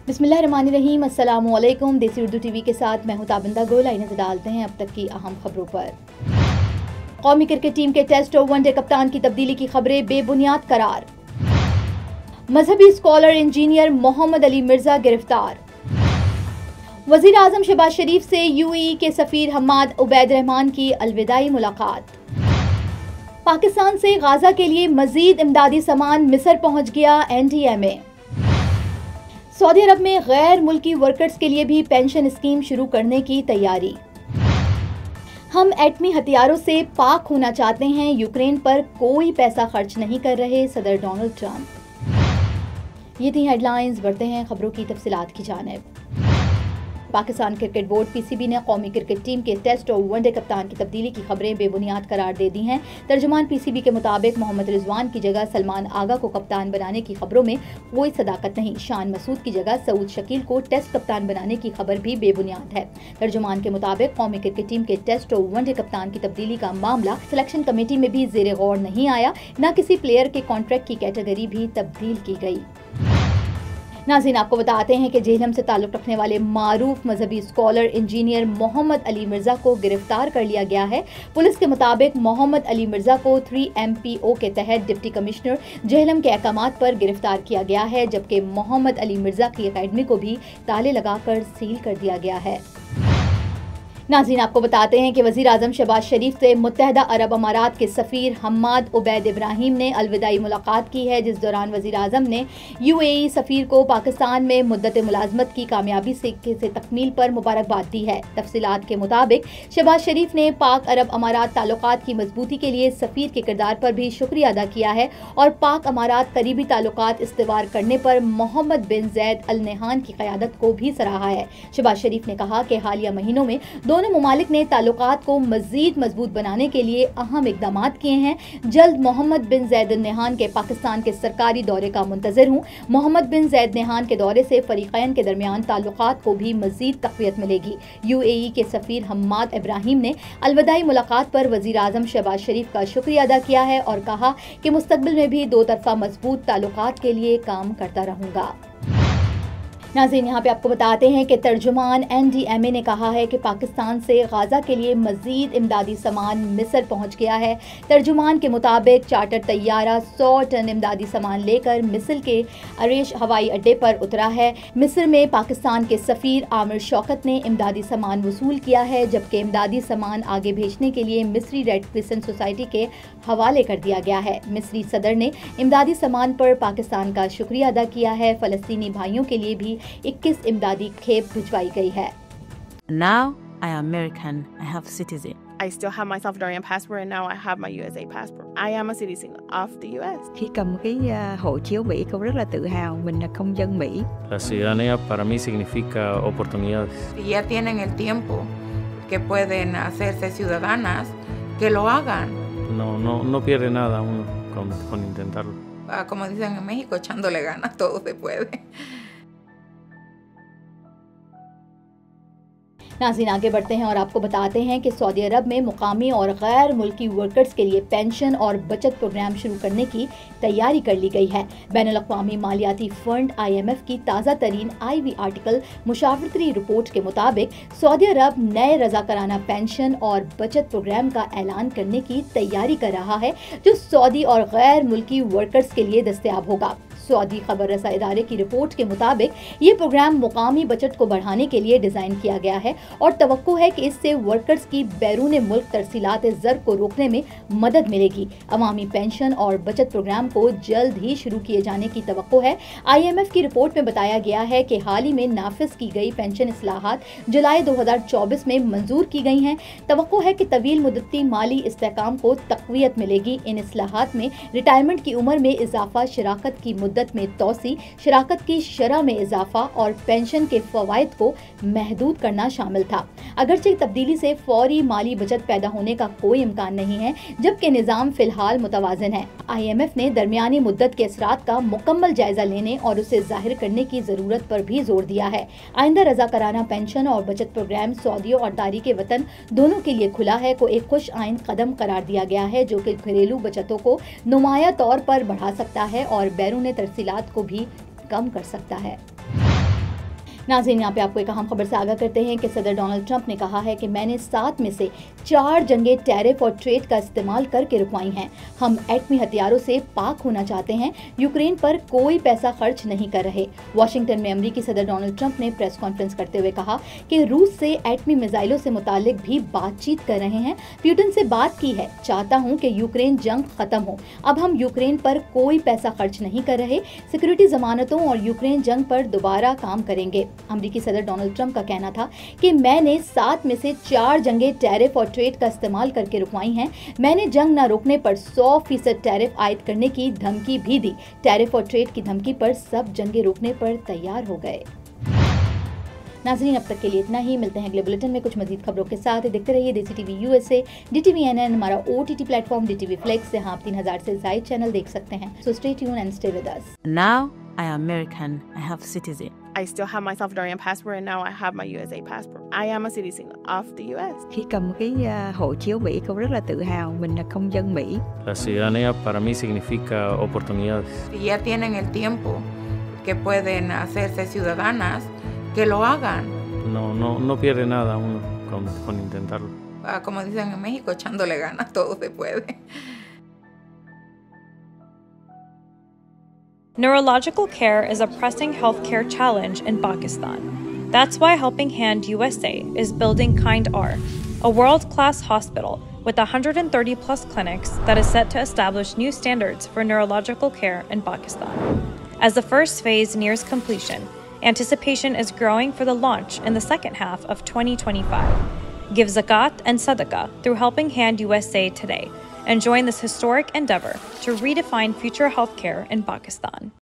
बिस्मिल्लाहिर्रहमानिर्रहीम, अस्सलामुअलैकुम। देसी उर्दू टीवी के साथ मैं हूं ताबिंदा गोल। आइए नजर डालते हैं अब तक की अहम खबरों पर। कौमी क्रिकेट टीम के टेस्ट और वनडे कप्तान की तब्दीली की खबरें बेबुनियाद करार। मजहबी स्कॉलर इंजीनियर मोहम्मद अली मिर्जा गिरफ्तार। वजीर आजम शहबाज शरीफ से यूएई के सफीर हम्माद उबैद रहमान की अलविदाई मुलाकात। पाकिस्तान से गाजा के लिए मजीद इमदादी सामान मिस्र पहुंच गया। NDMA। सऊदी अरब में गैर मुल्की वर्कर्स के लिए भी पेंशन स्कीम शुरू करने की तैयारी। हम एटमी हथियारों से पाक होना चाहते हैं, यूक्रेन पर कोई पैसा खर्च नहीं कर रहे, सदर डोनाल्ड ट्रंप। ये थी हेडलाइंस। बढ़ते हैं खबरों की तफसीलात की जानिब। पाकिस्तान क्रिकेट बोर्ड PCB ने कौमी क्रिकेट टीम के टेस्ट और वनडे कप्तान की तब्दीली की खबरें बेबुनियाद करार दे दी हैं। तर्जुमान PCB के मुताबिक मोहम्मद रिजवान की जगह सलमान आगा को कप्तान बनाने की खबरों में कोई सदाकत नहीं। शान मसूद की जगह सऊद शकील को टेस्ट कप्तान बनाने की खबर भी बेबुनियाद है। तर्जुमान के मुताबिक कौमी क्रिकेट टीम के टेस्ट और वनडे कप्तान की तब्दीली का मामला सिलेक्शन कमेटी में भी जेर गौर नहीं आया, न किसी प्लेयर के कॉन्ट्रैक्ट की कैटेगरी भी तब्दील की गई। नाज़रीन, आपको बताते हैं कि जेहलम से ताल्लुक़ रखने वाले मारूफ मजहबी स्कॉलर इंजीनियर मोहम्मद अली मिर्जा को गिरफ्तार कर लिया गया है। पुलिस के मुताबिक मोहम्मद अली मिर्जा को 3MPO के तहत डिप्टी कमिश्नर जेहलम के अहकामात पर गिरफ्तार किया गया है, जबकि मोहम्मद अली मिर्जा की अकेडमी को भी ताले लगाकर सील कर दिया गया है। नाज़रीन, आपको बताते हैं कि वज़ीर आज़म शहबाज शरीफ से मुत्तहदा अरब अमारात के सफ़ीर हम्माद उबैद इब्राहिम ने अलविदाई मुलाकात की है, जिस दौरान वज़ीर आज़म ने UAE सफ़ीर को पाकिस्तान में मुद्दत मुलाजमत की कामयाबी से तकमील पर मुबारकबाद दी है। तफसीलात के मुताबिक शहबाज शरीफ ने पाक अरब अमारात ताल्लुकात की मजबूती के लिए सफ़ीर के किरदार पर भी शुक्रिया अदा किया है और पाक अमारात करीबी ताल्लुकात इस्तेवार करने पर मोहम्मद बिन जैद अल नहान की क़यादत को भी सराहा है। शहबाज शरीफ ने कहा कि हालिया महीनों में दोनों मुमालिक ने ताल्लुकात को मजीद मजबूत बनाने के लिए अहम इकदाम किए हैं। जल्द मोहम्मद बिन जैद नहान के पाकिस्तान के सरकारी दौरे का मुंतजर हूँ। मोहम्मद बिन जैद नहान के दौरे से फरीकैन के दरमियान ताल्लुकात को भी मजीद तक़वियत मिलेगी। UAE के सफ़ीर हम्माद इब्राहिम ने अलविदाई मुलाकात पर वज़ीर आज़म शहबाज शरीफ का शुक्रिया अदा किया है और कहा कि मुस्तक़बिल में भी दो तरफ़ा मजबूत ताल्लुकात के लिए काम करता रहूँगा। नाज़रीन, यहाँ पे आपको बताते हैं कि तर्जुमान NDMA ने कहा है कि पाकिस्तान से गाजा के लिए मजीद इमदादी सामान मिस्र पहुँच गया है। तर्जुमान के मुताबिक चार्टर तैयारा 100 टन इमदादी सामान लेकर मिस्र के अरेश हवाई अड्डे पर उतरा है। मिस्र में पाकिस्तान के सफ़ीर आमिर शौकत ने इमदादी सामान वसूल किया है, जबकि इमदादी सामान आगे भेजने के लिए मिस्री रेड क्रिसेंट सोसाइटी के हवाले कर दिया गया है। मिस्री सदर ने इमदादी सामान पर पाकिस्तान का शुक्रिया अदा किया है। फ़लस्तीनी भाइयों के लिए भी 21 इमदादी खेप भिजवाई गई है। Now I am American. I have citizen. I still have my Salvadorian passport and now I have my USA passport. I am a citizen of the US. Khi cầm cái hộ chiếu Mỹ, cô rất là tự hào mình là công dân Mỹ. La ciudadanía para mí significa oportunidades. Si ya tienen el tiempo que pueden hacerse ciudadanas, que lo hagan. No pierde nada uno con intentarlo. Como dicen en México, echándole ganas, todo se puede. नाज़रीन, आगे बढ़ते हैं और आपको बताते हैं कि Saudi अरब में मुकामी और गैर मुल्की वर्कर्स के लिए पेंशन और बचत प्रोग्राम शुरू करने की तैयारी कर ली गई है। बैनुल अक़वामी मालियाती फंड IMF की ताज़ा तरीन IV आर्टिकल मुशावरती रिपोर्ट के मुताबिक सऊदी अरब नए रज़ाकाराना पेंशन और बचत प्रोग्राम का ऐलान करने की तैयारी कर रहा है, जो सऊदी और गैर मुल्की वर्कर्स के लिए दस्तयाब होगा। सऊदी खबर रसा इदारे की रिपोर्ट के मुताबिक ये प्रोग्राम मुकामी बचत को बढ़ाने के लिए डिज़ाइन किया गया है और तवक्को है कि इससे वर्कर्स की बैरून मुल्क तरसीलात ज़र को रोकने में मदद मिलेगी। अवामी पेंशन और बचत प्रोग्राम को जल्द ही शुरू किए जाने की तवक्को है। IMF की रिपोर्ट में बताया गया है कि हाल ही में नाफिज की गई पेंशन इस्लाहात जुलाई 2024 में मंजूर की गई हैं। तवक्को है कि तवील मुद्दती माली इस्तेहकाम को तक़वियत मिलेगी। इन इस्लाहात में रिटायरमेंट की उम्र में इजाफा, शराकत की मुद्दत में तोसी, शराकत की शरह में इजाफा और पेंशन के फवायद को महदूद करना शामिल था। अगरचे तब्दीली से फौरी माली बचत पैदा होने का कोई इम्कान नहीं है, जबकि निज़ाम फिलहाल मुतवाज़िन है। IMF ने दरमियानी मुद्दत के असरात का मुकम्मल जायजा लेने और उसे जाहिर करने की ज़रूरत पर भी जोर दिया है। आइंदा रज़ाकाराना पेंशन और बचत प्रोग्राम सऊदियों और तारीके वतन दोनों के लिए खुला है को एक खुश आइन कदम करार दिया गया है, जो कि घरेलू बचतों को नुमाया तौर पर बढ़ा सकता है और बैरून तरसीलात को भी कम कर सकता है। नाज़रीन, यहाँ पे आपको एक अहम खबर से आगाह करते हैं कि सदर डोनाल्ड ट्रंप ने कहा है कि मैंने 7 में से 4 जंगें टैरिफ और ट्रेड का इस्तेमाल करके रुकवाई हैं। हम एटमी हथियारों से पाक होना चाहते हैं, यूक्रेन पर कोई पैसा खर्च नहीं कर रहे। वाशिंगटन में अमेरिकी सदर डोनाल्ड ट्रंप ने प्रेस कॉन्फ्रेंस करते हुए कहा कि रूस से एटमी मिसाइलों से मुतालिक भी बातचीत कर रहे हैं। पुतिन से बात की है, चाहता हूँ कि यूक्रेन जंग खत्म हो। अब हम यूक्रेन पर कोई पैसा खर्च नहीं कर रहे, सिक्योरिटी जमानतों और यूक्रेन जंग पर दोबारा काम करेंगे। अमेरिकी सदर डोनाल्ड ट्रंप का कहना था कि मैंने 7 में से 4 जंगें टैरिफ और ट्रेड का इस्तेमाल करके रुकवाई हैं। मैंने जंग न रोकने पर 100% टैरिफ आयद करने की धमकी भी दी। टैरिफ और ट्रेड की धमकी पर सब जंगें रोकने पर तैयार हो गए। नाज़रीन, अब तक के लिए इतना ही। मिलते हैं अगले बुलेटिन में कुछ मजीद खबरों के साथ। देखते रहिए देसी टीवी USA, DTV NN, हमारा OTT प्लेटफॉर्म DTV Flex से आप 3000 से ज़ायद चैनल देख सकते हैं। So stay tuned and stay with us. Now I am American. I have citizen. I still have my Salvadorian passport, and now I have my USA passport. I am a citizen of the US. Khi cầm cái hộ chiếu Mỹ, cô rất là tự hào mình là công dân Mỹ. La ciudadanía para mí significa oportunidades. Si ya tienen el tiempo que pueden hacerse ciudadanas, que lo hagan. No pierde nada uno con intentarlo. Como dicen en México, echándole ganas, todo se puede. Neurological care is a pressing healthcare challenge in Pakistan. That's why Helping Hand USA is building Kind R, a world-class hospital with 130-plus clinics that is set to establish new standards for neurological care in Pakistan. As the first phase nears completion, anticipation is growing for the launch in the second half of 2025. Give zakat and sadaqah through Helping Hand USA today and join this historic endeavor to redefine future healthcare in Pakistan.